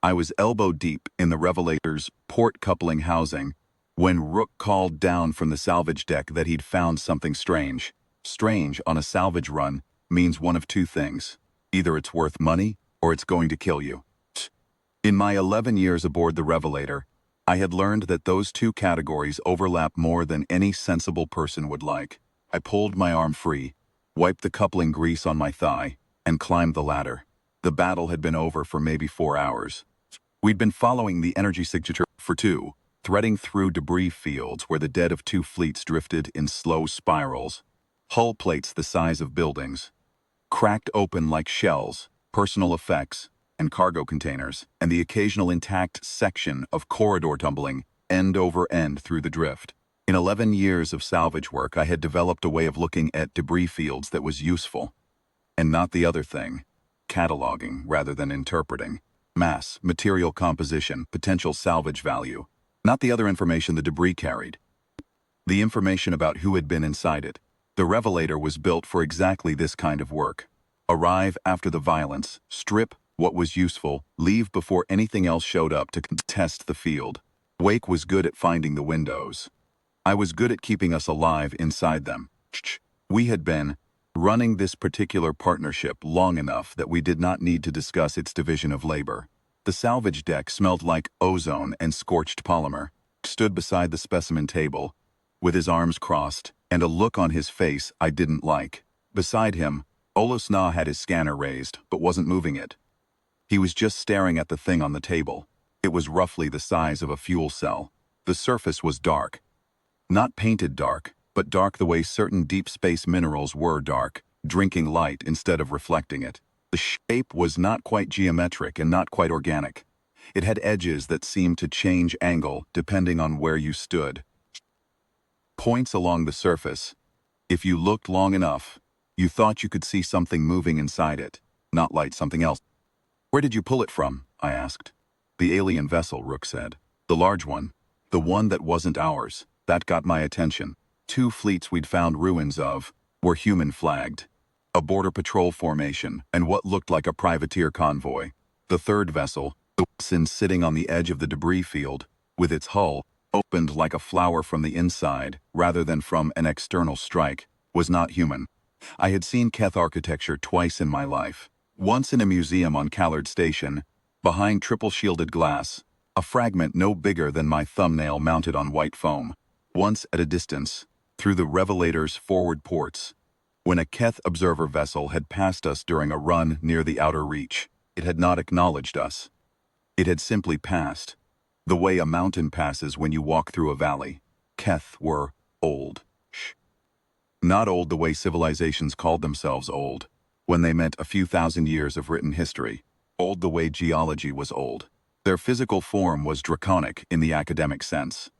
I was elbow deep in the Revelator's port coupling housing when Rook called down from the salvage deck that he'd found something strange. Strange on a salvage run means one of two things. Either it's worth money or it's going to kill you. In my 11 years aboard the Revelator, I had learned that those two categories overlap more than any sensible person would like. I pulled my arm free, wiped the coupling grease on my thigh, and climbed the ladder. The battle had been over for maybe 4 hours. We'd been following the energy signature for 2, threading through debris fields where the dead of 2 fleets drifted in slow spirals, hull plates the size of buildings, cracked open like shells, personal effects, and cargo containers, and the occasional intact section of corridor tumbling end over end through the drift. In 11 years of salvage work, I had developed a way of looking at debris fields that was useful, and not the other thing, cataloging rather than interpreting. Mass, material composition, potential salvage value, not the other information the debris carried. The information about who had been inside it. The Revelator was built for exactly this kind of work. Arrive after the violence, strip what was useful, leave before anything else showed up to contest the field. Wake was good at finding the windows. I was good at keeping us alive inside them. We had been running this particular partnership long enough that we did not need to discuss its division of labor. The salvage deck smelled like ozone and scorched polymer. Stood beside the specimen table, with his arms crossed, and a look on his face I didn't like. Beside him, Olosna had his scanner raised, but wasn't moving it. He was just staring at the thing on the table. It was roughly the size of a fuel cell. The surface was dark. Not painted dark, but dark the way certain deep space minerals were dark, drinking light instead of reflecting it. The shape was not quite geometric and not quite organic. It had edges that seemed to change angle depending on where you stood. Points along the surface. If you looked long enough, you thought you could see something moving inside it, not like something else. "Where did you pull it from?" I asked. "The alien vessel," Rook said. "The large one. The one that wasn't ours. That got my attention. 2 fleets we'd found ruins of were human-flagged. A border patrol formation and what looked like a privateer convoy. The third vessel, the Wilson sitting on the edge of the debris field, with its hull opened like a flower from the inside rather than from an external strike, was not human. I had seen Keth architecture twice in my life. Once in a museum on Callard Station, behind triple-shielded glass, a fragment no bigger than my thumbnail mounted on white foam. Once at a distance, through the Revelator's forward ports, when a Keth observer vessel had passed us during a run near the outer reach. It had not acknowledged us. It had simply passed, the way a mountain passes when you walk through a valley. Keth were old. Not old the way civilizations called themselves old, when they meant a few thousand years of written history. Old the way geology was old. Their physical form was draconic in the academic sense.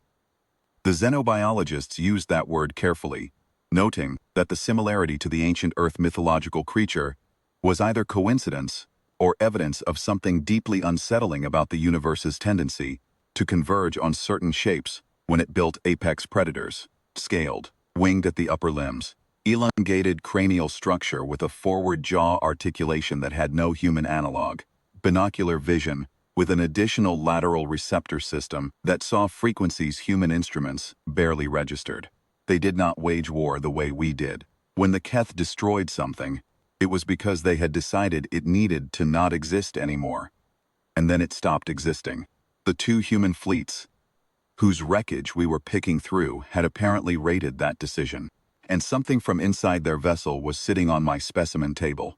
The xenobiologists used that word carefully, noting that the similarity to the ancient Earth mythological creature was either coincidence or evidence of something deeply unsettling about the universe's tendency to converge on certain shapes when it built apex predators, scaled, winged at the upper limbs, elongated cranial structure with a forward jaw articulation that had no human analog, binocular vision with an additional lateral receptor system that saw frequencies human instruments barely registered. They did not wage war the way we did. When the Keth destroyed something, it was because they had decided it needed to not exist anymore. And then it stopped existing. The 2 human fleets, whose wreckage we were picking through, had apparently rated that decision. And something from inside their vessel was sitting on my specimen table.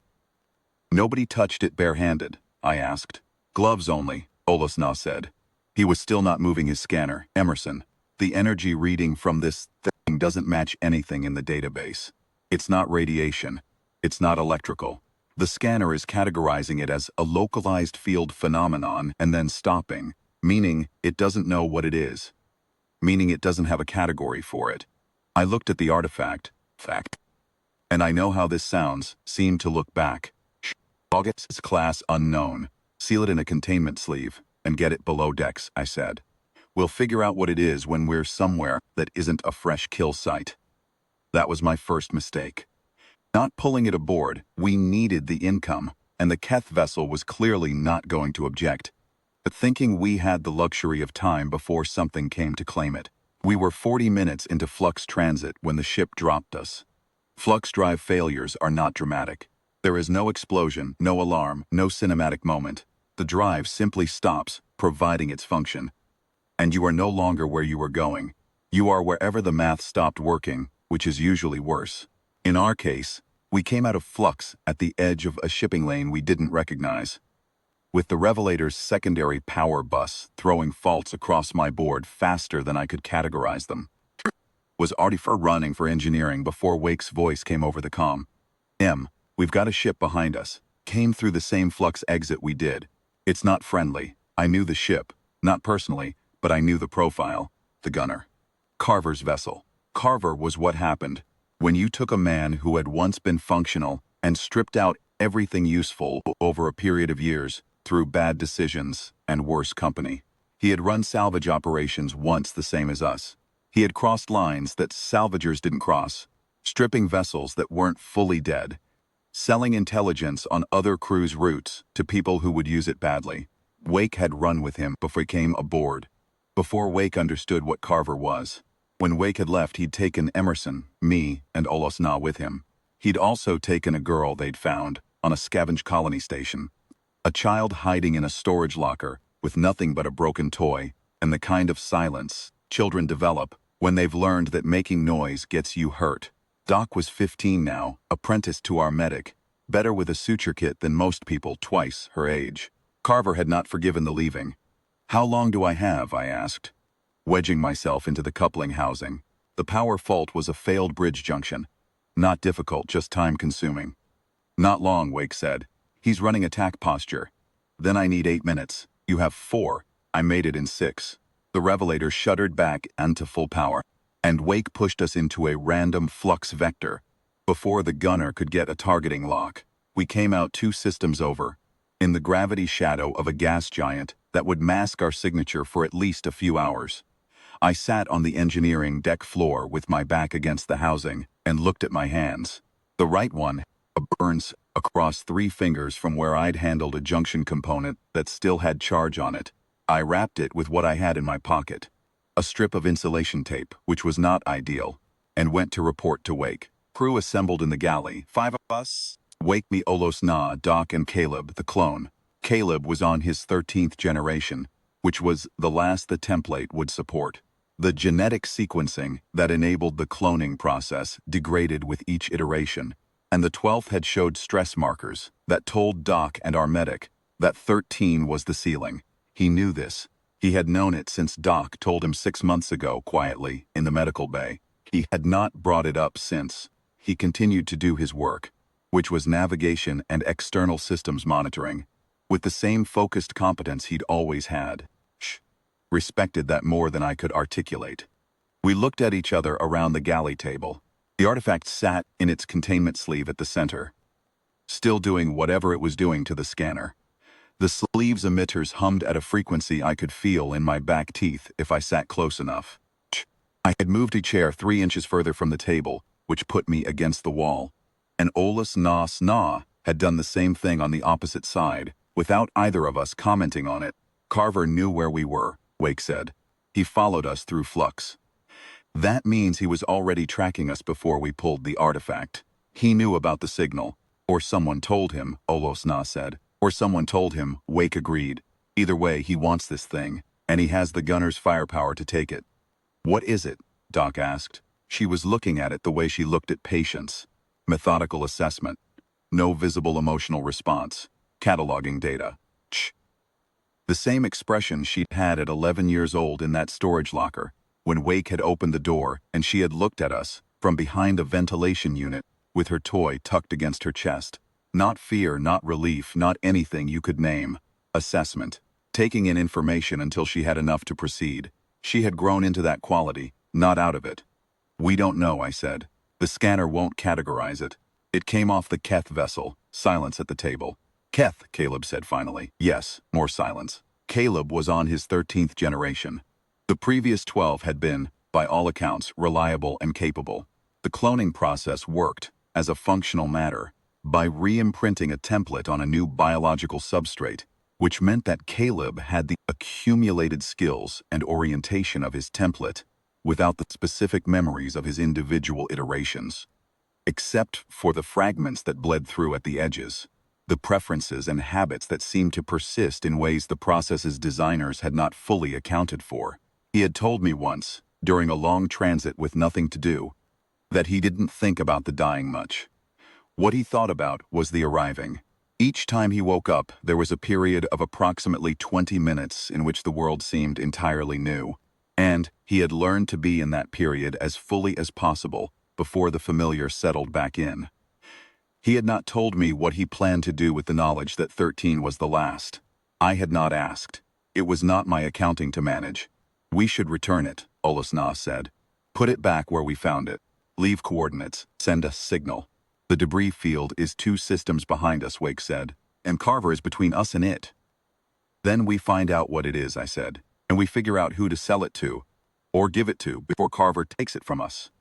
"Nobody touched it barehanded?" I asked. "Gloves only," Olosna said. He was still not moving his scanner. "Emerson, the energy reading from this thing doesn't match anything in the database. It's not radiation. It's not electrical. The scanner is categorizing it as a localized field phenomenon and then stopping, meaning it doesn't know what it is, meaning it doesn't have a category for it." I looked at the artifact, and I know how this sounds, seemed to look back. "August's class unknown. Seal it in a containment sleeve and get it below decks," I said. "We'll figure out what it is when we're somewhere that isn't a fresh kill site." That was my first mistake. Not pulling it aboard, we needed the income, and the Keth vessel was clearly not going to object. but thinking we had the luxury of time before something came to claim it. We were 40 minutes into flux transit when the ship dropped us. Flux drive failures are not dramatic. There is no explosion, no alarm, no cinematic moment. The drive simply stops, providing its function. And you are no longer where you were going. You are wherever the math stopped working, which is usually worse. In our case, we came out of flux at the edge of a shipping lane we didn't recognize. With the Revelator's secondary power bus throwing faults across my board faster than I could categorize them. Was Artifer running for engineering before Wake's voice came over the comm. We've got a ship behind us. Came through the same flux exit we did. It's not friendly. I knew the ship. Not personally, but I knew the profile. The gunner. Carver's vessel. Carver was what happened when you took a man who had once been functional and stripped out everything useful over a period of years through bad decisions and worse company. He had run salvage operations once the same as us. He had crossed lines that salvagers didn't cross, stripping vessels that weren't fully dead, selling intelligence on other crews' routes to people who would use it badly. Wake had run with him before he came aboard, before Wake understood what Carver was. When Wake had left, he'd taken Emerson, me, and Olosna with him. He'd also taken a girl they'd found on a scavenge colony station. A child hiding in a storage locker with nothing but a broken toy and the kind of silence children develop when they've learned that making noise gets you hurt. Doc was 15 now, apprenticed to our medic, better with a suture kit than most people twice her age. Carver had not forgiven the leaving. "How long do I have?" I asked, wedging myself into the coupling housing. The power fault was a failed bridge junction. Not difficult, just time-consuming. "Not long," Wake said. "He's running attack posture." "Then I need 8 minutes. You have 4. I made it in 6. The Revelator shuddered back into full power, and Wake pushed us into a random flux vector. Before the gunner could get a targeting lock, we came out 2 systems over, in the gravity shadow of a gas giant that would mask our signature for at least a few hours. I sat on the engineering deck floor with my back against the housing and looked at my hands. The right one, a burns across 3 fingers from where I'd handled a junction component that still had charge on it. I wrapped it with what I had in my pocket, a strip of insulation tape, which was not ideal, and went to report to Wake. Crew assembled in the galley, 5 of us. Wake, me, Olosna, Doc, and Caleb, the clone. Caleb was on his 13th generation, which was the last the template would support. The genetic sequencing that enabled the cloning process degraded with each iteration, and the 12th had showed stress markers that told Doc and our medic that 13 was the ceiling. He knew this. He had known it since Doc told him 6 months ago, quietly, in the medical bay. He had not brought it up since. He continued to do his work, which was navigation and external systems monitoring, with the same focused competence he'd always had. Respected that more than I could articulate. We looked at each other around the galley table. The artifact sat in its containment sleeve at the center, still doing whatever it was doing to the scanner. The sleeve's emitters hummed at a frequency I could feel in my back teeth if I sat close enough. I had moved a chair 3 inches further from the table, which put me against the wall. And Olosna had done the same thing on the opposite side, without either of us commenting on it. Carver knew where we were, Wake said. He followed us through flux. That means he was already tracking us before we pulled the artifact. He knew about the signal. Or someone told him, Olosna said. Or someone told him, Wake agreed. Either way, he wants this thing, and he has the gunner's firepower to take it. "What is it?" Doc asked. She was looking at it the way she looked at patients. Methodical assessment. No visible emotional response. Cataloging data. The same expression she'd had at 11 years old in that storage locker, when Wake had opened the door and she had looked at us from behind a ventilation unit with her toy tucked against her chest. Not fear, not relief, not anything you could name. Assessment. Taking in information until she had enough to proceed. She had grown into that quality, not out of it. "We don't know," I said. "The scanner won't categorize it. It came off the Keth vessel." Silence at the table. "Keth," Caleb said finally. "Yes," more silence. Caleb was on his 13th generation. The previous 12 had been, by all accounts, reliable and capable. The cloning process worked, as a functional matter, by re-imprinting a template on a new biological substrate, which meant that Caleb had the accumulated skills and orientation of his template without the specific memories of his individual iterations. Except for the fragments that bled through at the edges, the preferences and habits that seemed to persist in ways the process's designers had not fully accounted for. He had told me once, during a long transit with nothing to do, that he didn't think about the dying much. What he thought about was the arriving. Each time he woke up, there was a period of approximately 20 minutes in which the world seemed entirely new, and he had learned to be in that period as fully as possible before the familiar settled back in. He had not told me what he planned to do with the knowledge that 13 was the last. I had not asked. It was not my accounting to manage. We should return it, Olasna said. Put it back where we found it. Leave coordinates. Send us signal. The debris field is 2 systems behind us, Wake said, and Carver is between us and it. Then we find out what it is, I said, and we figure out who to sell it to, or give it to before Carver takes it from us.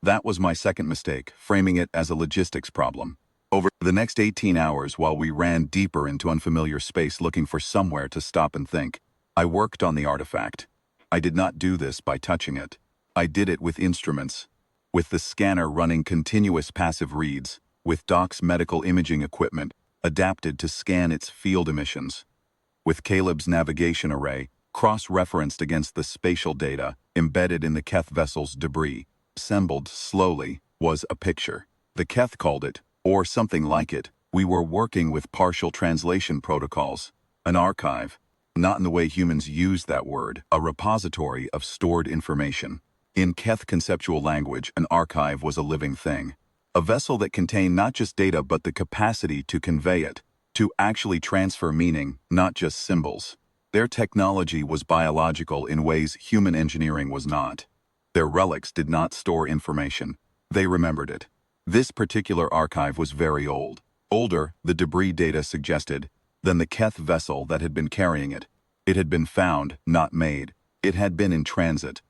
That was my second mistake, framing it as a logistics problem. Over the next 18 hours, while we ran deeper into unfamiliar space looking for somewhere to stop and think, I worked on the artifact. I did not do this by touching it. I did it with instruments, with the scanner running continuous passive reads, with Doc's medical imaging equipment adapted to scan its field emissions, with Caleb's navigation array cross-referenced against the spatial data embedded in the Keth vessel's debris. Assembled slowly was a picture. The Keth called it, or something like it. We were working with partial translation protocols, an archive, not in the way humans use that word, a repository of stored information. In Keth conceptual language, an archive was a living thing, a vessel that contained not just data but the capacity to convey it, to actually transfer meaning, not just symbols. Their technology was biological in ways human engineering was not. Their relics did not store information. They remembered it. This particular archive was very old. Older, the debris data suggested, than the Keth vessel that had been carrying it. It had been found, not made. It had been in transit.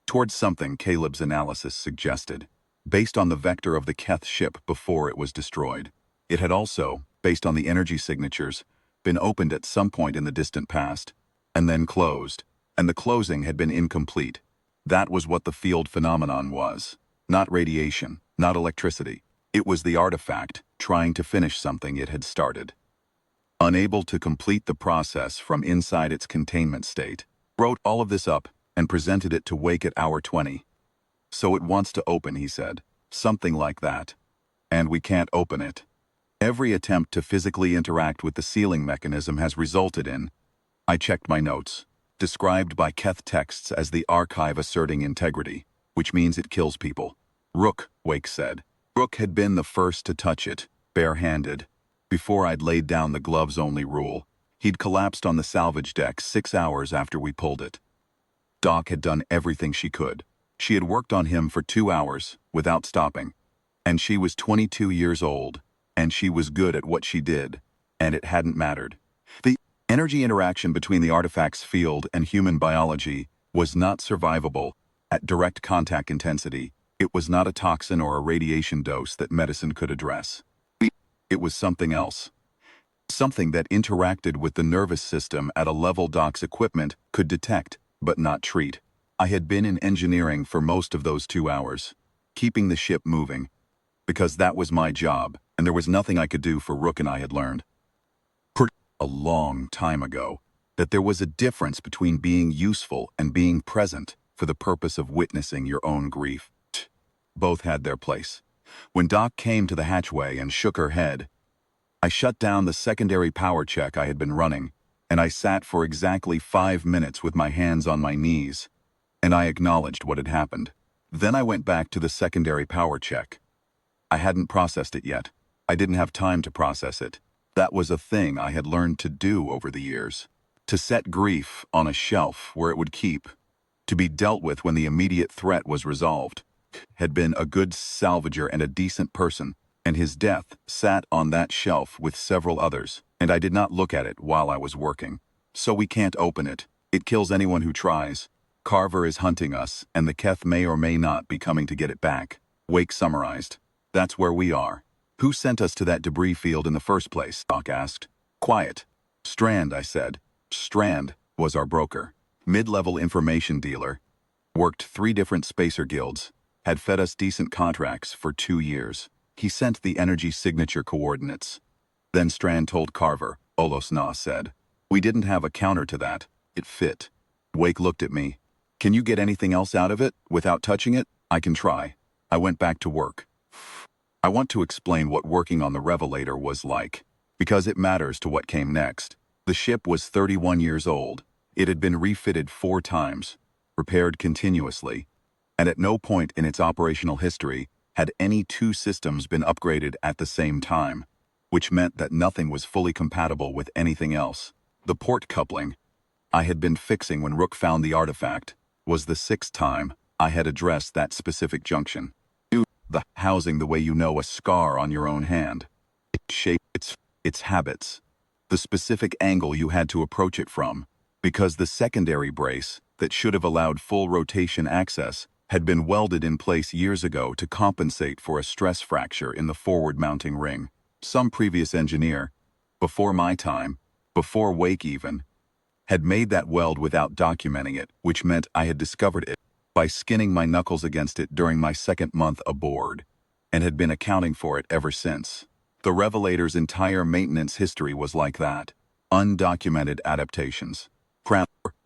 Towards something, Caleb's analysis suggested, based on the vector of the Keth ship before it was destroyed. It had also, based on the energy signatures, been opened at some point in the distant past, and then closed, and the closing had been incomplete. That was what the field phenomenon was. Not radiation, not electricity. It was the artifact trying to finish something it had started. Unable to complete the process from inside its containment state, wrote all of this up and presented it to Wake at hour 20. So it wants to open, he said. Something like that. And we can't open it. Every attempt to physically interact with the sealing mechanism has resulted in, I checked my notes, described by Keth texts as the archive asserting integrity, which means it kills people. Rook, Wake said. Rook had been the first to touch it, bare-handed. Before I'd laid down the gloves-only rule, he'd collapsed on the salvage deck 6 hours after we pulled it. Doc had done everything she could. She had worked on him for 2 hours, without stopping. And she was 22 years old, and she was good at what she did, and it hadn't mattered. The energy interaction between the artifact's field and human biology was not survivable at direct contact intensity. It was not a toxin or a radiation dose that medicine could address. It was something else. Something that interacted with the nervous system at a level Doc's equipment could detect, but not treat. I had been in engineering for most of those 2 hours, keeping the ship moving, because that was my job, and there was nothing I could do for Rook, and I had learned a long time ago that there was a difference between being useful and being present for the purpose of witnessing your own grief. Both had their place. When Doc came to the hatchway and shook her head, I shut down the secondary power check I had been running, and I sat for exactly 5 minutes with my hands on my knees, and I acknowledged what had happened. Then I went back to the secondary power check. I hadn't processed it yet. I didn't have time to process it. That was a thing I had learned to do over the years. To set grief on a shelf where it would keep, to be dealt with when the immediate threat was resolved. Had been a good salvager and a decent person, and his death sat on that shelf with several others, and I did not look at it while I was working. So we can't open it. It kills anyone who tries. Carver is hunting us, and the Keth may or may not be coming to get it back. Wake summarized. That's where we are. Who sent us to that debris field in the first place? Doc asked. Quiet. Strand, I said. Strand was our broker. Mid-level information dealer. Worked 3 different spacer guilds. Had fed us decent contracts for 2 years. He sent the energy signature coordinates. Then Strand told Carver, Olosna said. We didn't have a counter to that. It fit. Wake looked at me. Can you get anything else out of it without touching it? I can try. I went back to work. I want to explain what working on the Revelator was like, because it matters to what came next. The ship was 31 years old. It had been refitted 4 times, repaired continuously, and at no point in its operational history had any 2 systems been upgraded at the same time, which meant that nothing was fully compatible with anything else. The port coupling I had been fixing when Rook found the artifact was the 6th time I had addressed that specific junction. The housing the way you know a scar on your own hand. Its shape, its habits. The specific angle you had to approach it from, because the secondary brace that should have allowed full rotation access had been welded in place years ago to compensate for a stress fracture in the forward mounting ring. Some previous engineer, before my time, before Wake even, had made that weld without documenting it, which meant I had discovered it by skinning my knuckles against it during my 2nd month aboard, and had been accounting for it ever since. The Revelator's entire maintenance history was like that. Undocumented adaptations.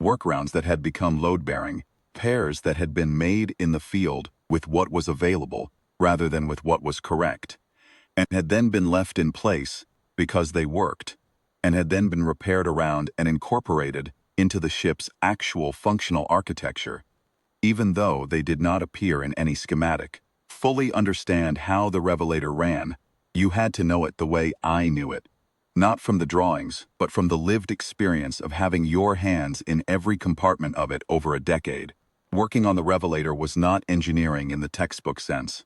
Workarounds that had become load-bearing. Pairs that had been made in the field with what was available, rather than with what was correct, and had then been left in place because they worked, and had then been repaired around and incorporated into the ship's actual functional architecture, even though they did not appear in any schematic. Fully understand how the Revelator ran, you had to know it the way I knew it. Not from the drawings, but from the lived experience of having your hands in every compartment of it over a decade. Working on the Revelator was not engineering in the textbook sense.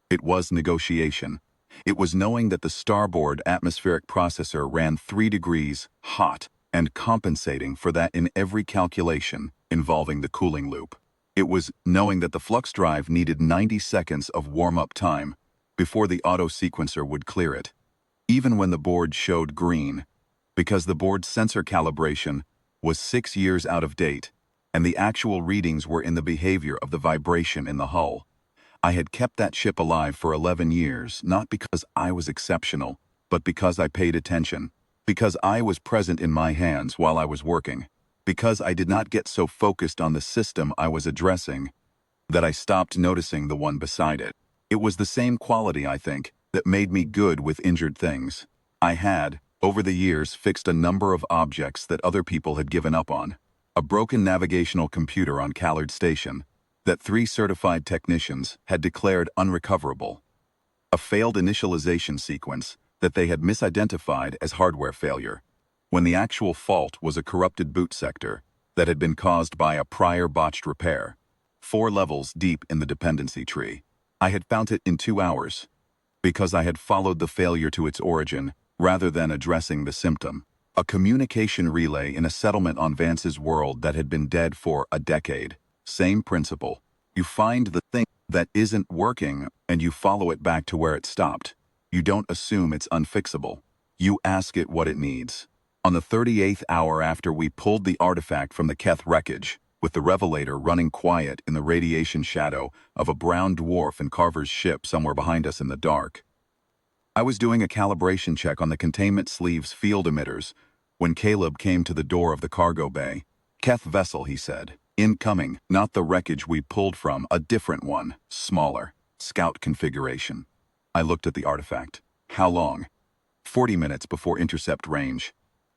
It was negotiation. It was knowing that the starboard atmospheric processor ran 3 degrees hot and compensating for that in every calculation involving the cooling loop. It was knowing that the flux drive needed 90 seconds of warm-up time before the auto-sequencer would clear it, even when the board showed green, because the board's sensor calibration was 6 years out of date, and the actual readings were in the behavior of the vibration in the hull. I had kept that ship alive for 11 years, not because I was exceptional, but because I paid attention, because I was present in my hands while I was working, because I did not get so focused on the system I was addressing that I stopped noticing the one beside it. It was the same quality, I think, that made me good with injured things. I had, over the years, fixed a number of objects that other people had given up on. A broken navigational computer on Callard Station that 3 certified technicians had declared unrecoverable. A failed initialization sequence that they had misidentified as hardware failure, when the actual fault was a corrupted boot sector that had been caused by a prior botched repair. 4 levels deep in the dependency tree. I had found it in 2 hours, because I had followed the failure to its origin rather than addressing the symptom. A communication relay in a settlement on Vance's world that had been dead for a decade. Same principle. You find the thing that isn't working and you follow it back to where it stopped. You don't assume it's unfixable. You ask it what it needs. On the 38th hour after we pulled the artifact from the Keth wreckage, with the Revelator running quiet in the radiation shadow of a brown dwarf in Carver's ship somewhere behind us in the dark, I was doing a calibration check on the containment sleeve's field emitters when Caleb came to the door of the cargo bay. Keth vessel, he said. Incoming, not the wreckage we pulled from, a different one, smaller, scout configuration. I looked at the artifact. How long? 40 minutes before intercept range.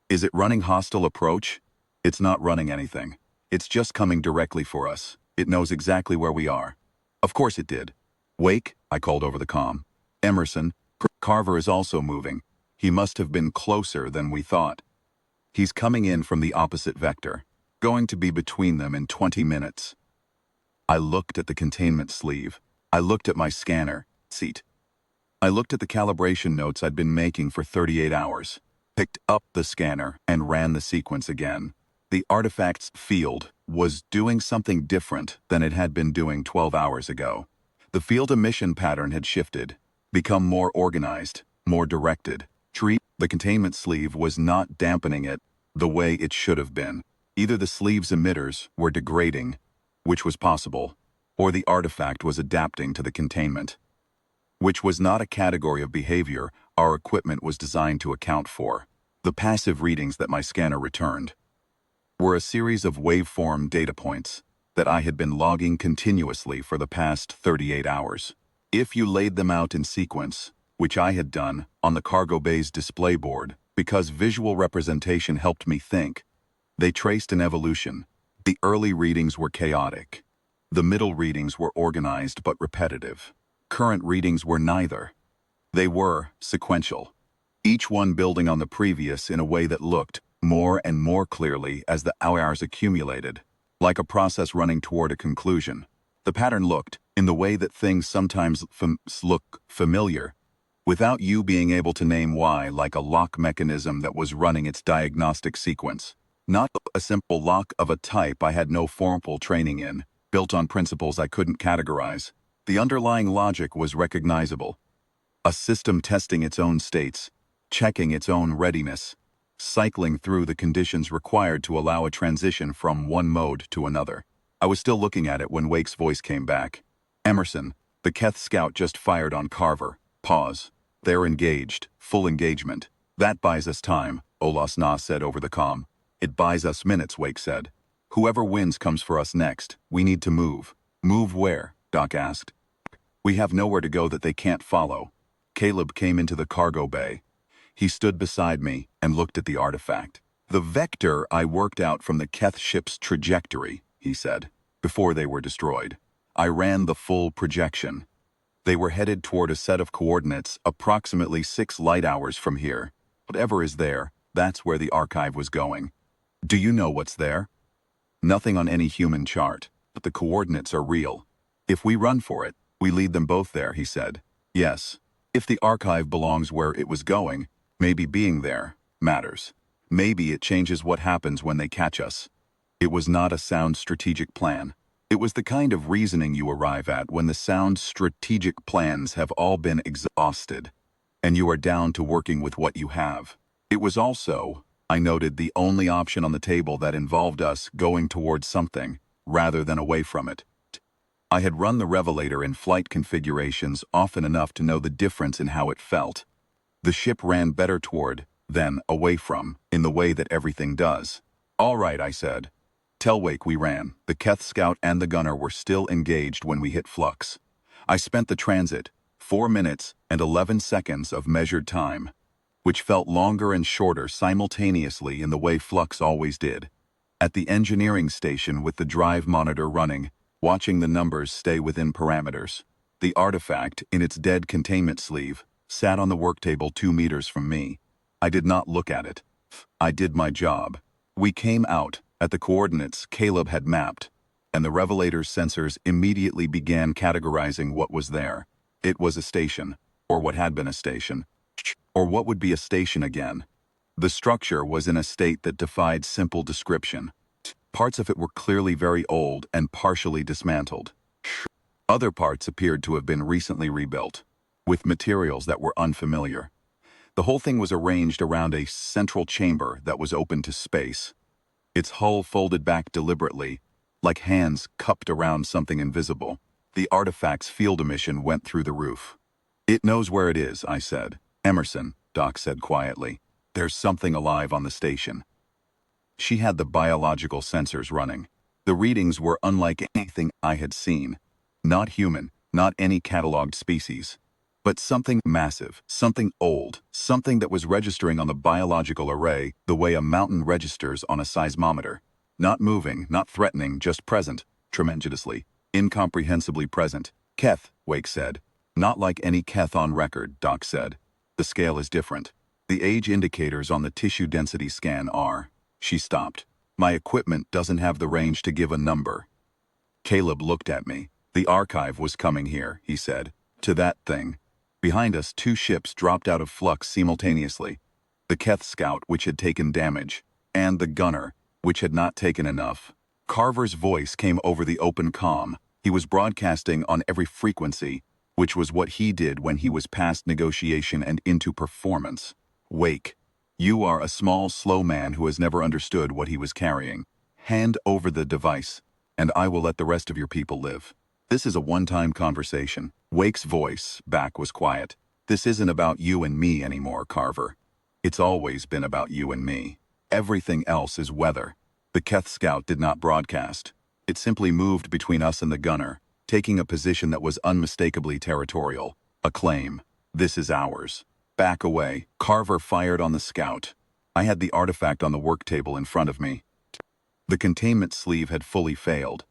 Is it running hostile approach? It's not running anything. It's just coming directly for us. It knows exactly where we are. Of course it did. Wake, I called over the comm. Emerson, Carver is also moving. He must have been closer than we thought. He's coming in from the opposite vector. Going to be between them in 20 minutes. I looked at the containment sleeve. I looked at my scanner seat. I looked at the calibration notes I'd been making for 38 hours. Picked up the scanner and ran the sequence again. The artifact's field was doing something different than it had been doing 12 hours ago. The field emission pattern had shifted, become more organized, more directed. The containment sleeve was not dampening it the way it should have been. Either the sleeve's emitters were degrading, which was possible, or the artifact was adapting to the containment, which was not a category of behavior our equipment was designed to account for. The passive readings that my scanner returned were a series of waveform data points that I had been logging continuously for the past 38 hours. If you laid them out in sequence, which I had done on the cargo bay's display board because visual representation helped me think, they traced an evolution. The early readings were chaotic. The middle readings were organized but repetitive. Current readings were neither. They were sequential, each one building on the previous in a way that looked more and more clearly as the hours accumulated, like a process running toward a conclusion. The pattern looked, in the way that things sometimes look familiar, without you being able to name why, like a lock mechanism that was running its diagnostic sequence. Not a simple lock of a type I had no formal training in, built on principles I couldn't categorize. The underlying logic was recognizable. A system testing its own states, checking its own readiness, cycling through the conditions required to allow a transition from one mode to another. I was still looking at it when Wake's voice came back. Emerson, the Keth scout just fired on Carver. Pause. They're engaged. Full engagement. That buys us time, Olasna said over the comm. It buys us minutes, Wake said. Whoever wins comes for us next. We need to move. Move where? Doc asked. We have nowhere to go that they can't follow. Caleb came into the cargo bay. He stood beside me and looked at the artifact. The vector I worked out from the Keth ship's trajectory, he said, before they were destroyed. I ran the full projection. They were headed toward a set of coordinates approximately 6 light hours from here. Whatever is there, that's where the archive was going. Do you know what's there? Nothing on any human chart, but the coordinates are real. If we run for it, we lead them both there, he said. Yes. If the archive belongs where it was going, maybe being there matters. Maybe it changes what happens when they catch us. It was not a sound strategic plan. It was the kind of reasoning you arrive at when the sound strategic plans have all been exhausted, and you are down to working with what you have. It was also, I noted, the only option on the table that involved us going towards something, rather than away from it. I had run the Revelator in flight configurations often enough to know the difference in how it felt. The ship ran better toward, than away from, in the way that everything does. All right, I said. Tell Wake we ran. The Keth scout and the gunner were still engaged when we hit flux. I spent the transit, 4 minutes and 11 seconds of measured time, which felt longer and shorter simultaneously in the way flux always did. At the engineering station with the drive monitor running, watching the numbers stay within parameters. The artifact, in its dead containment sleeve, sat on the work table 2 meters from me. I did not look at it. I did my job. We came out at the coordinates Caleb had mapped, and the Revelator's sensors immediately began categorizing what was there. It was a station, or what had been a station, or what would be a station again. The structure was in a state that defied simple description. Parts of it were clearly very old and partially dismantled. Other parts appeared to have been recently rebuilt, with materials that were unfamiliar. The whole thing was arranged around a central chamber that was open to space, its hull folded back deliberately, like hands cupped around something invisible. The artifact's field emission went through the roof. It knows where it is, I said. Emerson, Doc said quietly. There's something alive on the station. She had the biological sensors running. The readings were unlike anything I had seen. Not human, not any cataloged species. But something massive, something old, something that was registering on the biological array the way a mountain registers on a seismometer. Not moving, not threatening, just present, tremendously, incomprehensibly present. Keth, Wake said. Not like any Keth on record, Doc said. The scale is different. The age indicators on the tissue density scan are. She stopped. My equipment doesn't have the range to give a number. Caleb looked at me. The archive was coming here, he said. To that thing. Behind us, 2 ships dropped out of flux simultaneously. The Keth scout, which had taken damage, and the gunner, which had not taken enough. Carver's voice came over the open comm. He was broadcasting on every frequency, which was what he did when he was past negotiation and into performance. Wake. You are a small, slow man who has never understood what he was carrying. Hand over the device, and I will let the rest of your people live. This is a one-time conversation. Wake's voice back was quiet. This isn't about you and me anymore, Carver. It's always been about you and me. Everything else is weather. The Keth scout did not broadcast. It simply moved between us and the gunner, taking a position that was unmistakably territorial. A claim. This is ours. Back away. Carver fired on the scout. I had the artifact on the work table in front of me. The containment sleeve had fully failed.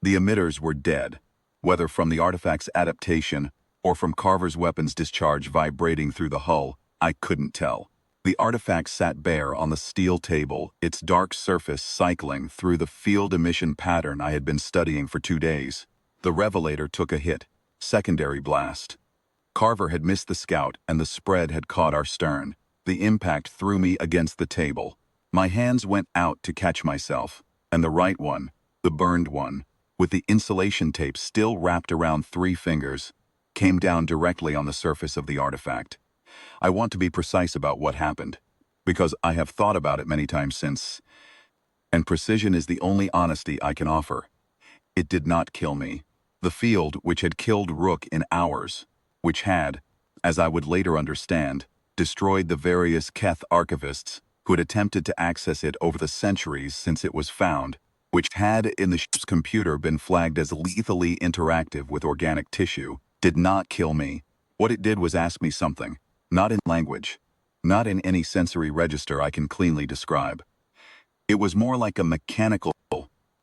The emitters were dead, whether from the artifact's adaptation or from Carver's weapons discharge vibrating through the hull, I couldn't tell. The artifact sat bare on the steel table, its dark surface cycling through the field emission pattern I had been studying for 2 days. The revelator took a hit. Secondary blast. Carver had missed the scout and the spread had caught our stern. The impact threw me against the table. My hands went out to catch myself, and the right one, the burned one, with the insulation tape still wrapped around 3 fingers, came down directly on the surface of the artifact. I want to be precise about what happened, because I have thought about it many times since, and precision is the only honesty I can offer. It did not kill me. The field which had killed Rook in hours, which had, as I would later understand, destroyed the various Keth archivists who had attempted to access it over the centuries since it was found, which had in the ship's computer been flagged as lethally interactive with organic tissue, did not kill me. What it did was ask me something, not in language, not in any sensory register I can cleanly describe. It was more like a mechanical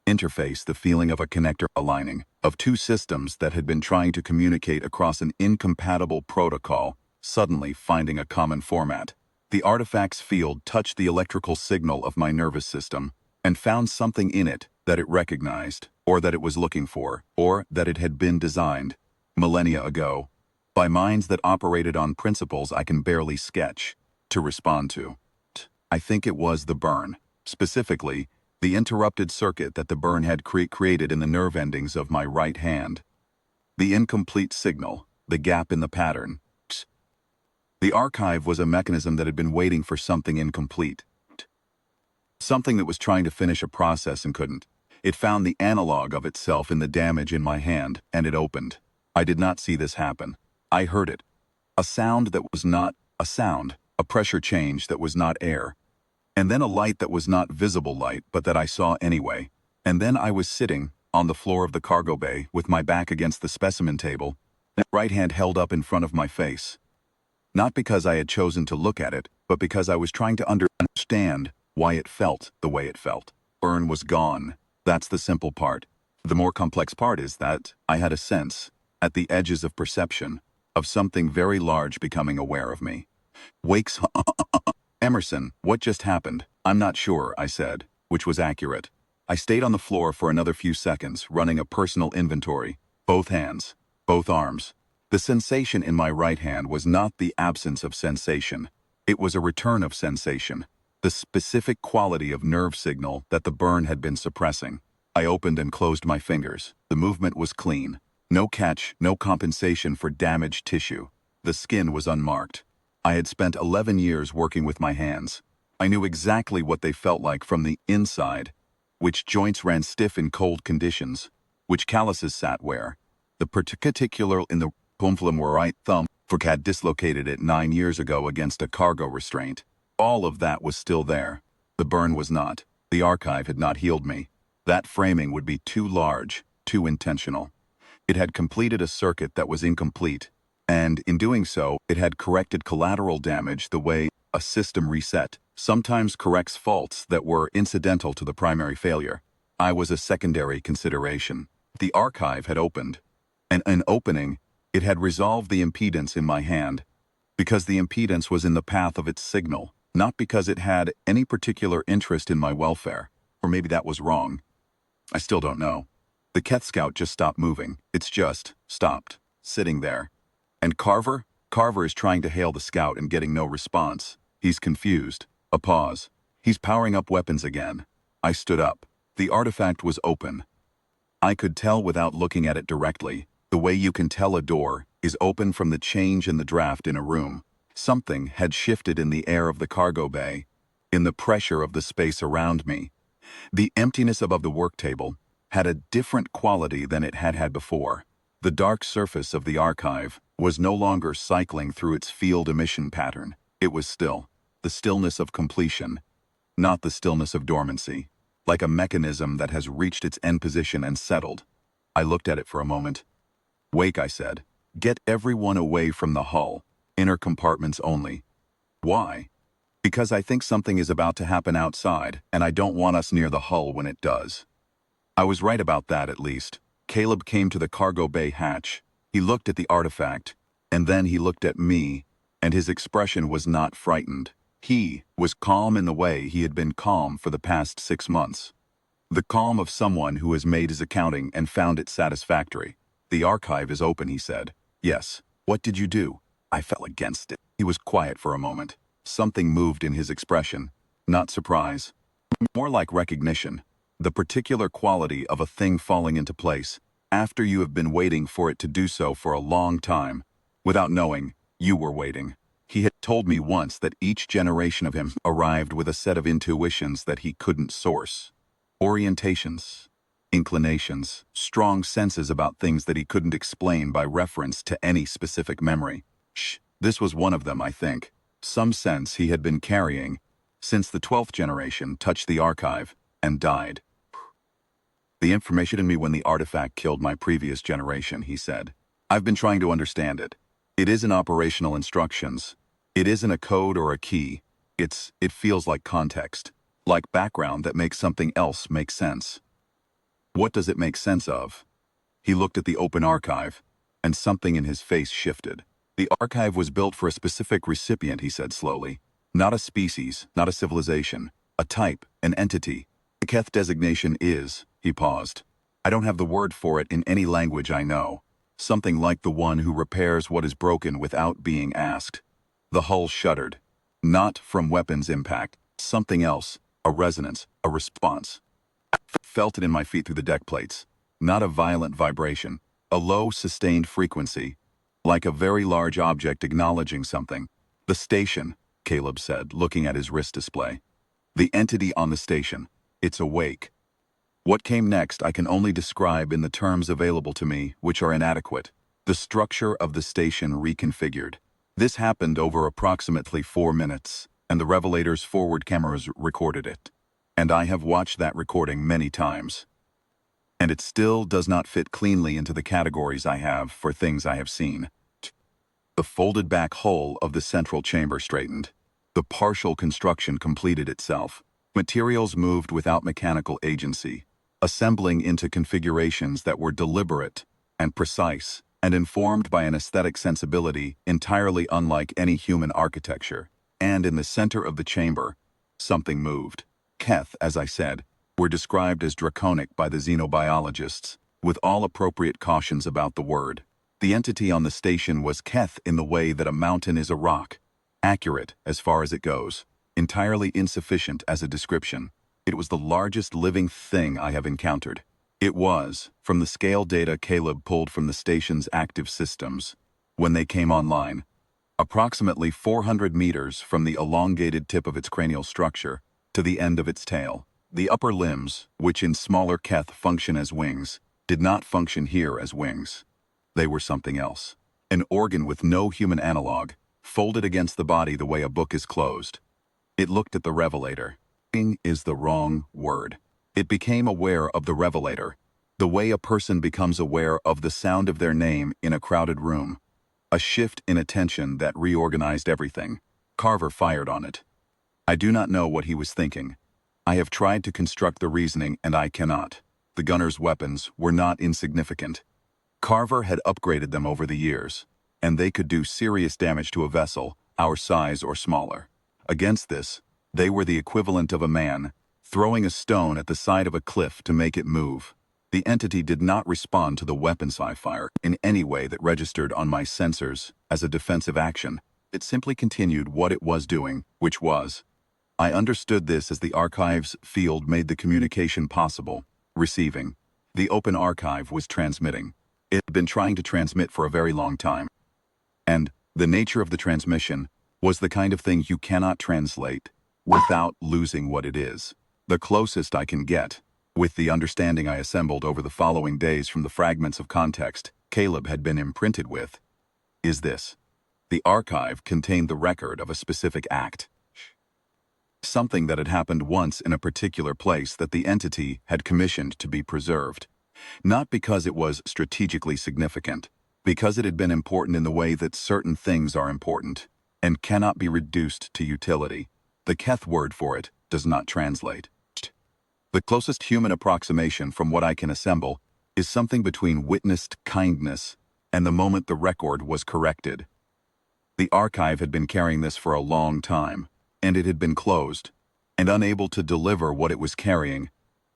interface, the feeling of a connector aligning, of 2 systems that had been trying to communicate across an incompatible protocol, suddenly finding a common format. The artifact's field touched the electrical signal of my nervous system and found something in it that it recognized, or that it was looking for, or that it had been designed, millennia ago, by minds that operated on principles I can barely sketch, to respond to. I think it was the burn, specifically, the interrupted circuit that the burn had created in the nerve endings of my right hand. The incomplete signal, the gap in the pattern. The archive was a mechanism that had been waiting for something incomplete. Something that was trying to finish a process and couldn't. It found the analog of itself in the damage in my hand, and it opened. I did not see this happen. I heard it. A sound that was not a sound, a pressure change that was not air. And then a light that was not visible light, but that I saw anyway. And then I was sitting on the floor of the cargo bay with my back against the specimen table, and right hand held up in front of my face. Not because I had chosen to look at it, but because I was trying to understand why it felt the way it felt. Burn was gone. That's the simple part. The more complex part is that I had a sense, at the edges of perception, of something very large becoming aware of me. Wake's Emerson, what just happened? I'm not sure, I said, which was accurate. I stayed on the floor for another few seconds, running a personal inventory. Both hands, both arms. The sensation in my right hand was not the absence of sensation. It was a return of sensation, the specific quality of nerve signal that the burn had been suppressing. I opened and closed my fingers. The movement was clean. No catch, no compensation for damaged tissue. The skin was unmarked. I had spent 11 years working with my hands. I knew exactly what they felt like from the inside, which joints ran stiff in cold conditions, which calluses sat where. The particular in the pomflum where right thumb had dislocated it 9 years ago against a cargo restraint. All of that was still there. The burn was not. The archive had not healed me. That framing would be too large, too intentional. It had completed a circuit that was incomplete. And in doing so, it had corrected collateral damage the way a system reset sometimes corrects faults that were incidental to the primary failure. I was a secondary consideration. The archive had opened. And in opening, it had resolved the impedance in my hand, because the impedance was in the path of its signal, not because it had any particular interest in my welfare. Or maybe that was wrong. I still don't know. The Keth scout just stopped moving. It's just stopped, sitting there. And Carver is trying to hail the scout and getting no response. He's confused. A pause. He's powering up weapons again. I stood up. The artifact was open. I could tell without looking at it directly. The way you can tell a door is open from the change in the draft in a room. Something had shifted in the air of the cargo bay, in the pressure of the space around me. The emptiness above the work table had a different quality than it had had before. The dark surface of the archive was no longer cycling through its field emission pattern. It was still, the stillness of completion, not the stillness of dormancy, like a mechanism that has reached its end position and settled. I looked at it for a moment. "Wake," I said. "Get everyone away from the hull. Inner compartments only." "Why?" "Because I think something is about to happen outside, and I don't want us near the hull when it does." I was right about that, at least. Caleb came to the cargo bay hatch. He looked at the artifact, and then he looked at me, and his expression was not frightened. He was calm in the way he had been calm for the past 6 months. The calm of someone who has made his accounting and found it satisfactory. "The archive is open," he said. "Yes. What did you do?" I fell against it. He was quiet for a moment. Something moved in his expression. Not surprise. More like recognition. The particular quality of a thing falling into place after you have been waiting for it to do so for a long time, without knowing you were waiting. He had told me once that each generation of him arrived with a set of intuitions that he couldn't source. Orientations, inclinations, strong senses about things that he couldn't explain by reference to any specific memory. This was one of them, I think. Some sense he had been carrying since the 12th generation touched the archive and died. "The information in me when the artifact killed my previous generation," he said. "I've been trying to understand it. It isn't operational instructions. It isn't a code or a key. It feels like context, like background that makes something else make sense." "What does it make sense of?" He looked at the open archive, and something in his face shifted. "The archive was built for a specific recipient," he said slowly. "Not a species, not a civilization. A type, an entity. The Keth designation is," he paused. "I don't have the word for it in any language I know. Something like the one who repairs what is broken without being asked." The hull shuddered. Not from weapons impact. Something else. A resonance. A response. I felt it in my feet through the deck plates. Not a violent vibration. A low, sustained frequency. Like a very large object acknowledging something. "The station," Caleb said, looking at his wrist display. "The entity on the station. It's awake." What came next I can only describe in the terms available to me, which are inadequate. The structure of the station reconfigured. This happened over approximately 4 minutes, and the Revelator's forward cameras recorded it. And I have watched that recording many times. And it still does not fit cleanly into the categories I have for things I have seen. The folded back hull of the central chamber straightened. The partial construction completed itself. Materials moved without mechanical agency, assembling into configurations that were deliberate and precise and informed by an aesthetic sensibility entirely unlike any human architecture. And in the center of the chamber, something moved. Keth, as I said, were described as draconic by the xenobiologists, with all appropriate cautions about the word. The entity on the station was Keth in the way that a mountain is a rock, accurate as far as it goes, entirely insufficient as a description. It was the largest living thing I have encountered. It was, from the scale data Caleb pulled from the station's active systems, when they came online, approximately 400 meters from the elongated tip of its cranial structure to the end of its tail. The upper limbs, which in smaller Keth function as wings, did not function here as wings. They were something else. An organ with no human analog, folded against the body the way a book is closed. It looked at the Revelator. Is the wrong word. It became aware of the Revelator, the way a person becomes aware of the sound of their name in a crowded room. A shift in attention that reorganized everything. Carver fired on it. I do not know what he was thinking. I have tried to construct the reasoning and I cannot. The gunner's weapons were not insignificant. Carver had upgraded them over the years, and they could do serious damage to a vessel, our size or smaller. Against this, they were the equivalent of a man throwing a stone at the side of a cliff to make it move. The entity did not respond to the weapons I fired in any way that registered on my sensors as a defensive action. It simply continued what it was doing, which was. I understood this as the archive's field made the communication possible, receiving. The open archive was transmitting. It had been trying to transmit for a very long time. And the nature of the transmission was the kind of thing you cannot translate without losing what it is. The closest I can get, with the understanding I assembled over the following days from the fragments of context Caleb had been imprinted with, is this. The archive contained the record of a specific act. Something that had happened once in a particular place that the entity had commissioned to be preserved. Not because it was strategically significant, because it had been important in the way that certain things are important, and cannot be reduced to utility. The Keth word for it does not translate. The closest human approximation from what I can assemble is something between witnessed kindness and the moment the record was corrected. The archive had been carrying this for a long time, and it had been closed, and unable to deliver what it was carrying,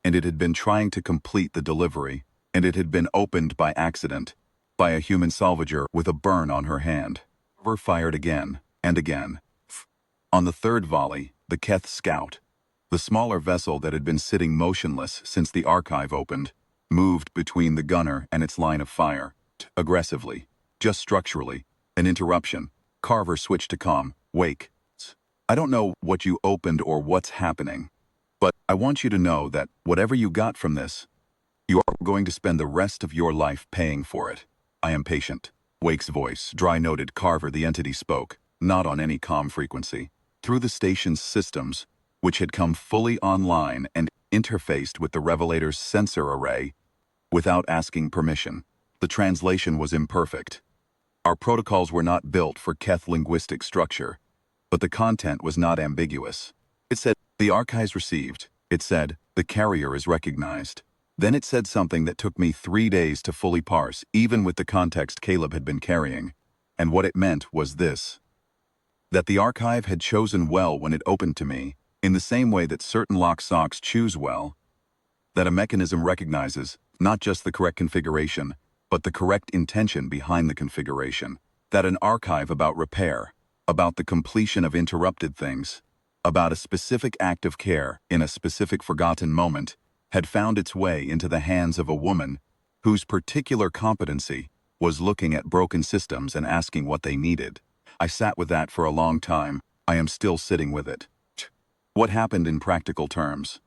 and it had been trying to complete the delivery, and it had been opened by accident, by a human salvager with a burn on her hand. Carver fired again, and again. On the third volley, the Keth scout, the smaller vessel that had been sitting motionless since the archive opened, moved between the gunner and its line of fire, aggressively, just structurally, an interruption. Carver switched to calm. Wake. I don't know what you opened or what's happening, but I want you to know that whatever you got from this, you are going to spend the rest of your life paying for it. I am patient. Wake's voice, dry-noted. Carver, the entity, spoke, not on any comm frequency. Through the station's systems, which had come fully online and interfaced with the Revelator's sensor array, without asking permission. The translation was imperfect. Our protocols were not built for Keth linguistic structure, but the content was not ambiguous. It said, the archives received. It said, the carrier is recognized. Then it said something that took me 3 days to fully parse, even with the context Caleb had been carrying. And what it meant was this. That the archive had chosen well when it opened to me, in the same way that certain lock socks choose well. That a mechanism recognizes, not just the correct configuration, but the correct intention behind the configuration. That an archive about repair, about the completion of interrupted things, about a specific act of care in a specific forgotten moment, had found its way into the hands of a woman whose particular competency was looking at broken systems and asking what they needed. I sat with that for a long time. I am still sitting with it. What happened in practical terms?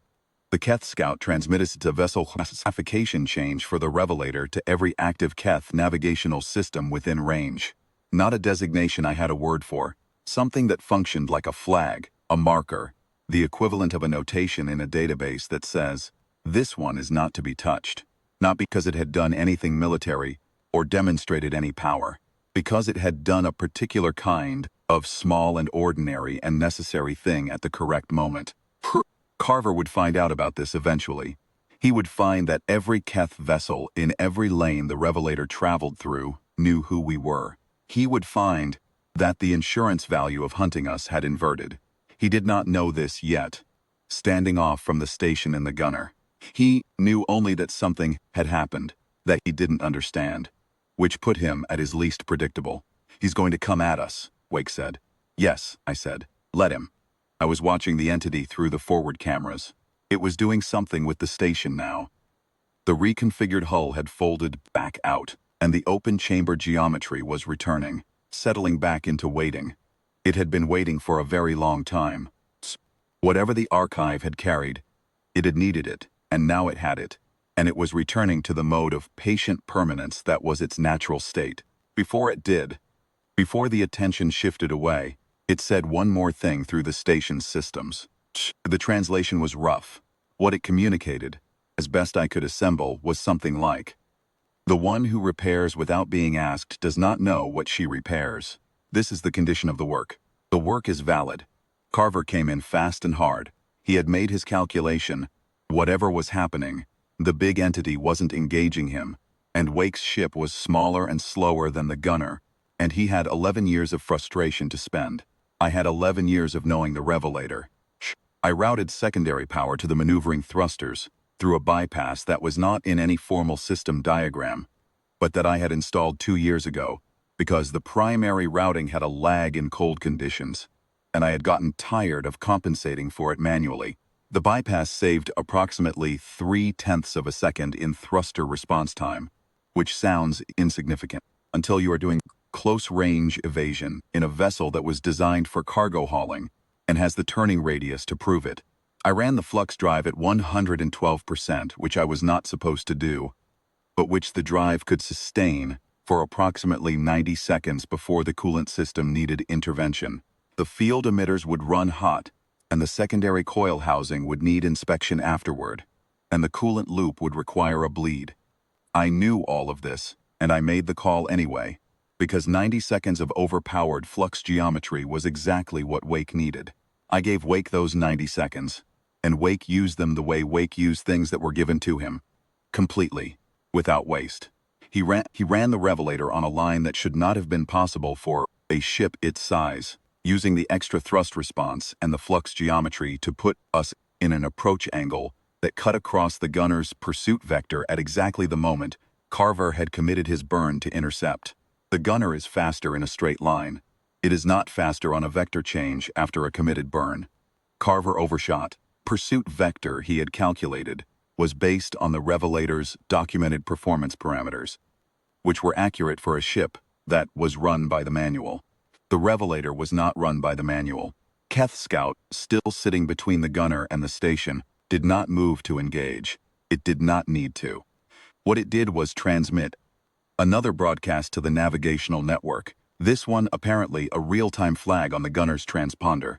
The Keth scout transmitted a vessel classification change for the Revelator to every active Keth navigational system within range. Not a designation I had a word for, something that functioned like a flag, a marker, the equivalent of a notation in a database that says, this one is not to be touched, not because it had done anything military or demonstrated any power, because it had done a particular kind of small and ordinary and necessary thing at the correct moment. Carver would find out about this eventually. He would find that every Keth vessel in every lane the Revelator traveled through knew who we were. He would find that the insurance value of hunting us had inverted. He did not know this yet, standing off from the station in the gunner. He knew only that something had happened that he didn't understand, which put him at his least predictable. He's going to come at us, Wake said. Yes, I said. Let him. I was watching the entity through the forward cameras. It was doing something with the station now. The reconfigured hull had folded back out, and the open chamber geometry was returning, settling back into waiting. It had been waiting for a very long time. Whatever the archive had carried, it had needed it, and now it had it, and it was returning to the mode of patient permanence that was its natural state. Before it did, before the attention shifted away, it said one more thing through the station's systems. The translation was rough. What it communicated, as best I could assemble, was something like, the one who repairs without being asked does not know what she repairs. This is the condition of the work. The work is valid. Carver came in fast and hard. He had made his calculation. Whatever was happening, the big entity wasn't engaging him, and Wake's ship was smaller and slower than the gunner, and he had 11 years of frustration to spend. I had 11 years of knowing the Revelator. I routed secondary power to the maneuvering thrusters through a bypass that was not in any formal system diagram, but that I had installed 2 years ago, because the primary routing had a lag in cold conditions, and I had gotten tired of compensating for it manually. The bypass saved approximately 0.3 of a second in thruster response time, which sounds insignificant until you are doing close-range evasion in a vessel that was designed for cargo hauling and has the turning radius to prove it. I ran the flux drive at 112%, which I was not supposed to do, but which the drive could sustain for approximately 90 seconds before the coolant system needed intervention. The field emitters would run hot, and the secondary coil housing would need inspection afterward, and the coolant loop would require a bleed. I knew all of this, and I made the call anyway, because 90 seconds of overpowered flux geometry was exactly what Wake needed. I gave Wake those 90 seconds, and Wake used them the way Wake used things that were given to him, completely, without waste. He ran the Revelator on a line that should not have been possible for a ship its size, using the extra thrust response and the flux geometry to put us in an approach angle that cut across the gunner's pursuit vector at exactly the moment Carver had committed his burn to intercept. The gunner is faster in a straight line. It is not faster on a vector change after a committed burn. Carver overshot. Pursuit vector he had calculated was based on the Revelator's documented performance parameters, which were accurate for a ship that was run by the manual. The Revelator was not run by the manual. Keth Scout, still sitting between the gunner and the station, did not move to engage. It did not need to. What it did was transmit another broadcast to the navigational network, this one apparently a real-time flag on the gunner's transponder.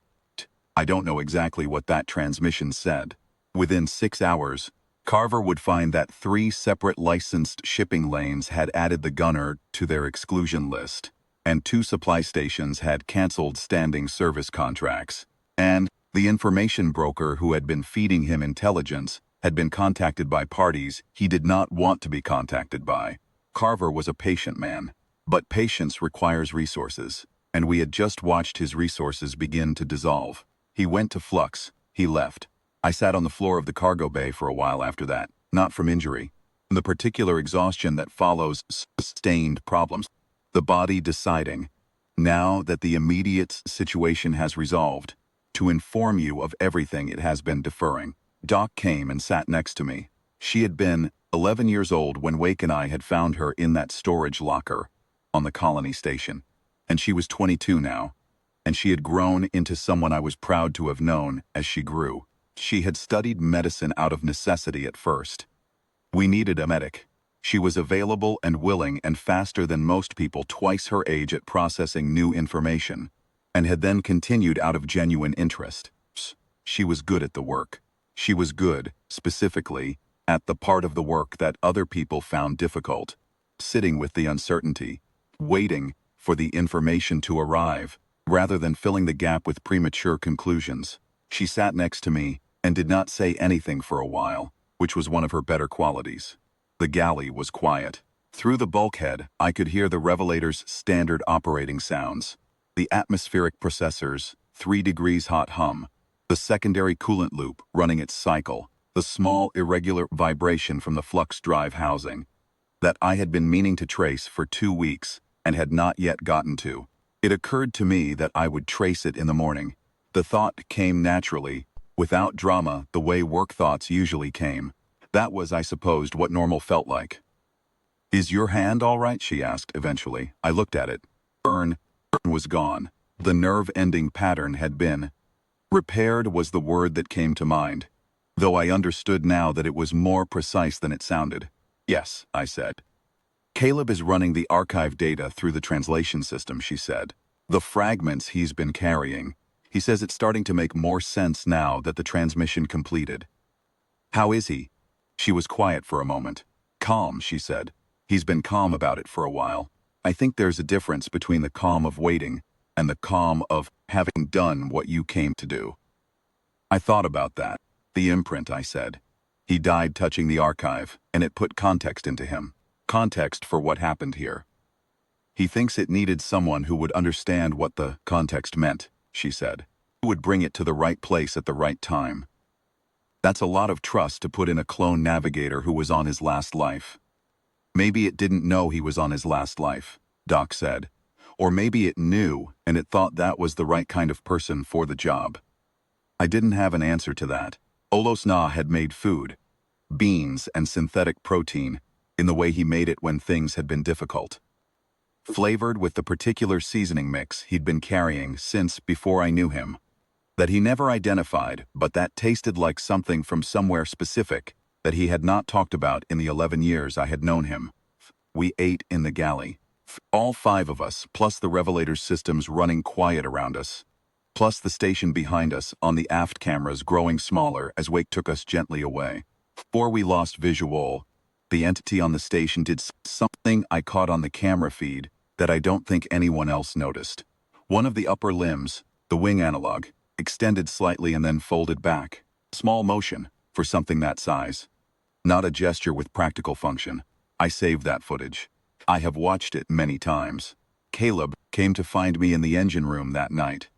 I don't know exactly what that transmission said. Within 6 hours, Carver would find that 3 separate licensed shipping lanes had added the gunner to their exclusion list, and 2 supply stations had canceled standing service contracts. And the information broker who had been feeding him intelligence had been contacted by parties he did not want to be contacted by. Carver was a patient man, but patience requires resources, and we had just watched his resources begin to dissolve. He went to flux. He left. I sat on the floor of the cargo bay for a while after that, not from injury. The particular exhaustion that follows sustained problems. The body deciding, now that the immediate situation has resolved, to inform you of everything it has been deferring. Doc came and sat next to me. She had been 11 years old when Wake and I had found her in that storage locker on the colony station, and she was 22 now, and she had grown into someone I was proud to have known as she grew. She had studied medicine out of necessity at first. We needed a medic. She was available and willing and faster than most people twice her age at processing new information, and had then continued out of genuine interest. She was good at the work. She was good, specifically, at the part of the work that other people found difficult, sitting with the uncertainty, waiting for the information to arrive, rather than filling the gap with premature conclusions. She sat next to me and did not say anything for a while, which was one of her better qualities. The galley was quiet. Through the bulkhead, I could hear the Revelator's standard operating sounds. The atmospheric processor's 3 degrees hot hum, the secondary coolant loop running its cycle, the small irregular vibration from the flux drive housing that I had been meaning to trace for 2 weeks and had not yet gotten to. It occurred to me that I would trace it in the morning. The thought came naturally, without drama, the way work thoughts usually came. That was, I supposed, what normal felt like. "Is your hand all right?" she asked eventually. I looked at it. Burn was gone. The nerve-ending pattern had been. Repaired was the word that came to mind, though I understood now that it was more precise than it sounded. "Yes," I said. "Caleb is running the archive data through the translation system," she said. "The fragments he's been carrying. He says it's starting to make more sense now that the transmission completed." "How is he?" She was quiet for a moment. "Calm," she said. "He's been calm about it for a while. I think there's a difference between the calm of waiting and the calm of having done what you came to do." I thought about that. "The imprint," I said. "He died touching the archive, and it put context into him. Context for what happened here. He thinks it needed someone who would understand what the context meant," she said. "Who would bring it to the right place at the right time. That's a lot of trust to put in a clone navigator who was on his last life." "Maybe it didn't know he was on his last life," Doc said. "Or maybe it knew and it thought that was the right kind of person for the job." I didn't have an answer to that. Olosna had made food, beans and synthetic protein, in the way he made it when things had been difficult. flavored with the particular seasoning mix he'd been carrying since before I knew him, that he never identified, but that tasted like something from somewhere specific that he had not talked about in the 11 years I had known him. We ate in the galley. All 5 of us, plus the Revelator's systems running quiet around us, plus the station behind us on the aft cameras growing smaller as Wake took us gently away. Before we lost visual, the entity on the station did something I caught on the camera feed that I don't think anyone else noticed. One of the upper limbs, the wing analog, extended slightly and then folded back. Small motion for something that size. Not a gesture with practical function. I saved that footage. I have watched it many times. Caleb came to find me in the engine room that night,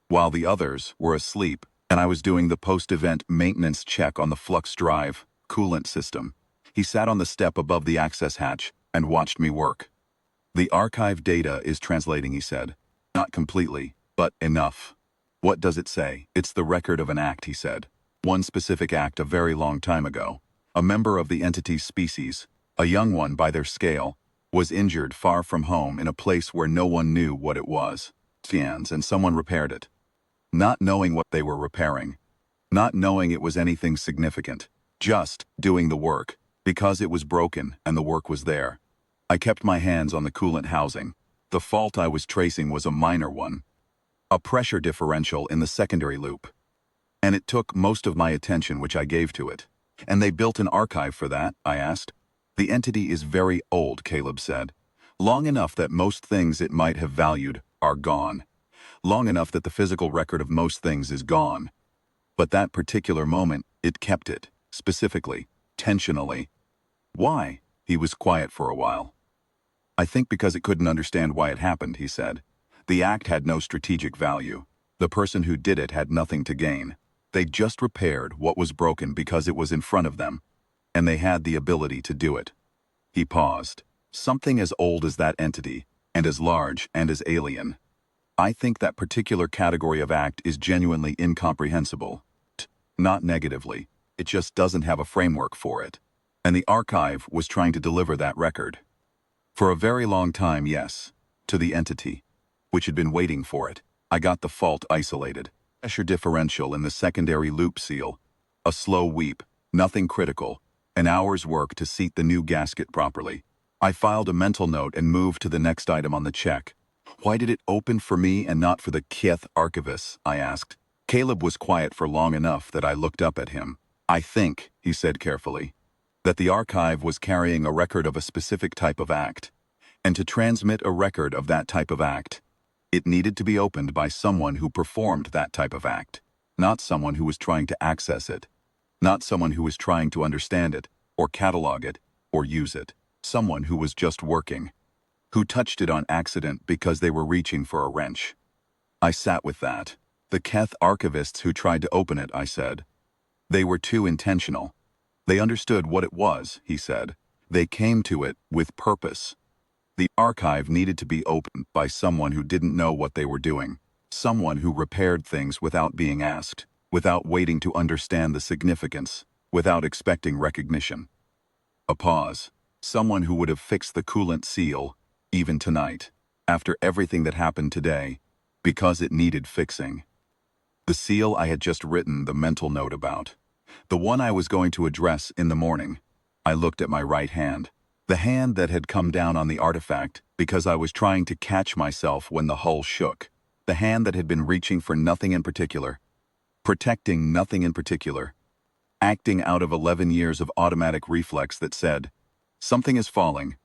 while the others were asleep, and I was doing the post-event maintenance check on the flux drive coolant system. He sat on the step above the access hatch and watched me work. The archive data is translating, he said. Not completely, but enough. What does it say? It's the record of an act, he said. One specific act a very long time ago. A member of the entity's species, a young one by their scale, was injured far from home in a place where no one knew what it was. And someone repaired it. Not knowing what they were repairing. Not knowing it was anything significant. Just doing the work, because it was broken and the work was there. I kept my hands on the coolant housing. The fault I was tracing was a minor one. A pressure differential in the secondary loop. And it took most of my attention which I gave to it. And they built an archive for that, I asked. The entity is very old, Caleb said. Long enough that most things it might have valued are gone. Long enough that the physical record of most things is gone. But that particular moment, it kept it, specifically, tensionally. Why? He was quiet for a while. I think because it couldn't understand why it happened, he said. The act had no strategic value. The person who did it had nothing to gain. They just repaired what was broken because it was in front of them, and they had the ability to do it. He paused. Something as old as that entity, and as large and as alien. I think that particular category of act is genuinely incomprehensible. Not negatively. It just doesn't have a framework for it. And the archive was trying to deliver that record. For a very long time, yes. To the entity, which had been waiting for it. I got the fault isolated. Pressure differential in the secondary loop seal. A slow weep. Nothing critical. An hour's work to seat the new gasket properly. I filed a mental note and moved to the next item on the check. Why did it open for me and not for the Keth Archivist? I asked. Caleb was quiet for long enough that I looked up at him. I think, he said carefully, that the archive was carrying a record of a specific type of act. And to transmit a record of that type of act, it needed to be opened by someone who performed that type of act, not someone who was trying to access it, not someone who was trying to understand it, or catalog it, or use it, someone who was just working, who touched it on accident because they were reaching for a wrench. I sat with that. The Keth archivists who tried to open it, I said. They were too intentional. They understood what it was, he said. They came to it with purpose. The archive needed to be opened by someone who didn't know what they were doing, someone who repaired things without being asked, without waiting to understand the significance, without expecting recognition. A pause. Someone who would have fixed the coolant seal, even tonight, after everything that happened today, because it needed fixing. The seal I had just written the mental note about. The one I was going to address in the morning. I looked at my right hand. The hand that had come down on the artifact because I was trying to catch myself when the hull shook. The hand that had been reaching for nothing in particular. Protecting nothing in particular. Acting out of 11 years of automatic reflex that said, "Something is falling.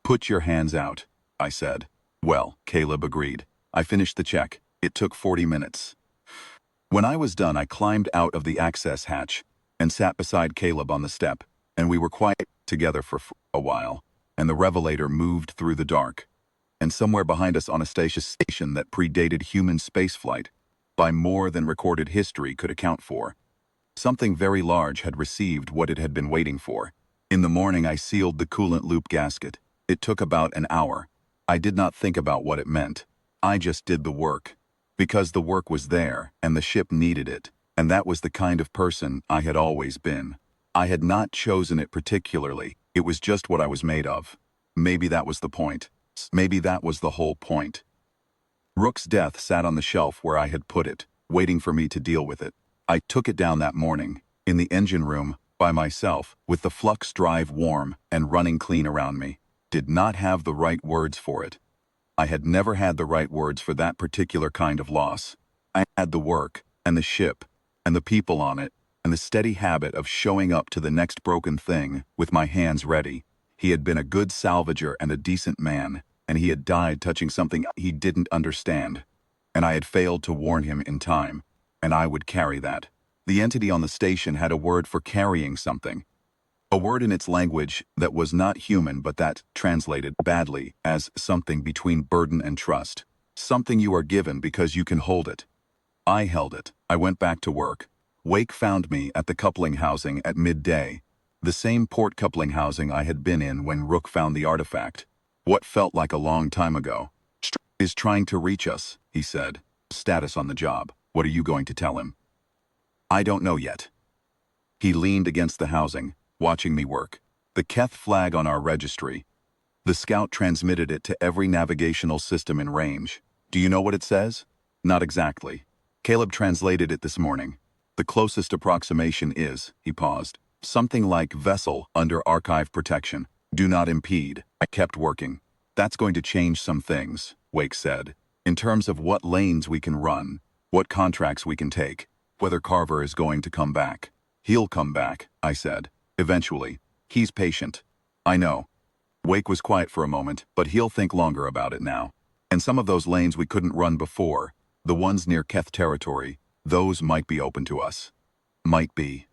Put your hands out," I said. Well, Caleb agreed. I finished the check. It took 40 minutes. When I was done, I climbed out of the access hatch and sat beside Caleb on the step, and we were quiet together for a while, and the Revelator moved through the dark. And somewhere behind us on a station that predated human spaceflight, by more than recorded history could account for, something very large had received what it had been waiting for. In the morning, I sealed the coolant loop gasket. It took about an hour. I did not think about what it meant. I just did the work. Because the work was there, and the ship needed it, and that was the kind of person I had always been. I had not chosen it particularly. It was just what I was made of. Maybe that was the point. Maybe that was the whole point. Rook's death sat on the shelf where I had put it, waiting for me to deal with it. I took it down that morning, in the engine room, by myself, with the flux drive warm and running clean around me. Did not have the right words for it. I had never had the right words for that particular kind of loss. I had the work, and the ship, and the people on it, and the steady habit of showing up to the next broken thing with my hands ready. He had been a good salvager and a decent man, and he had died touching something he didn't understand. And I had failed to warn him in time, and I would carry that. The entity on the station had a word for carrying something. A word in its language that was not human but that translated badly as something between burden and trust. Something you are given because you can hold it. I held it. I went back to work. Wake found me at the coupling housing at midday. The same port coupling housing I had been in when Rook found the artifact. What felt like a long time ago. Is trying to reach us, he said. Status on the job. What are you going to tell him? I don't know yet. He leaned against the housing, watching me work. The Keth flag on our registry. The scout transmitted it to every navigational system in range. Do you know what it says? Not exactly. Caleb translated it this morning. The closest approximation is, he paused, something like vessel under archive protection. Do not impede. I kept working. That's going to change some things, Wake said, in terms of what lanes we can run, what contracts we can take, whether Carver is going to come back. He'll come back, I said. Eventually. He's patient. I know. Wake was quiet for a moment, but he'll think longer about it now. And some of those lanes we couldn't run before, the ones near Keth territory, those might be open to us. Might be.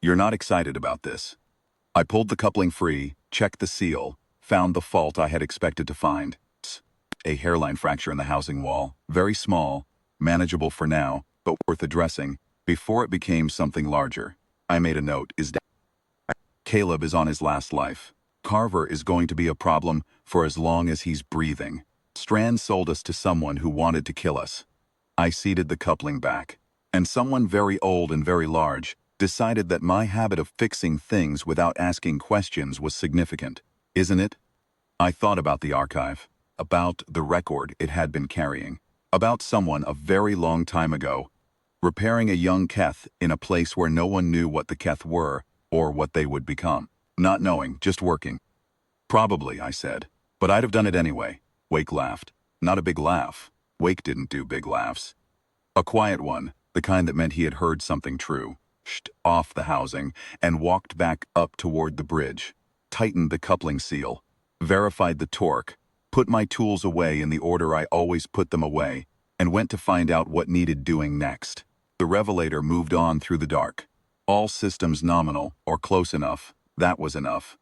You're not excited about this. I pulled the coupling free, checked the seal, found the fault I had expected to find. A hairline fracture in the housing wall, very small, manageable for now, but worth addressing, before it became something larger. I made a note, Caleb is on his last life. Carver is going to be a problem for as long as he's breathing. Strand sold us to someone who wanted to kill us. I seated the coupling back. And someone very old and very large decided that my habit of fixing things without asking questions was significant. Isn't it? I thought about the archive, about the record it had been carrying, about someone a very long time ago, repairing a young Keth in a place where no one knew what the Keth were or what they would become. Not knowing, just working. Probably, I said. But I'd have done it anyway. Wake laughed. Not a big laugh. Wake didn't do big laughs. A quiet one, the kind that meant he had heard something true. Off the housing and walked back up toward the bridge. Tightened the coupling seal. Verified the torque. Put my tools away in the order I always put them away, and went to find out what needed doing next. The revelator moved on through the dark. All systems nominal, or close enough. That was enough.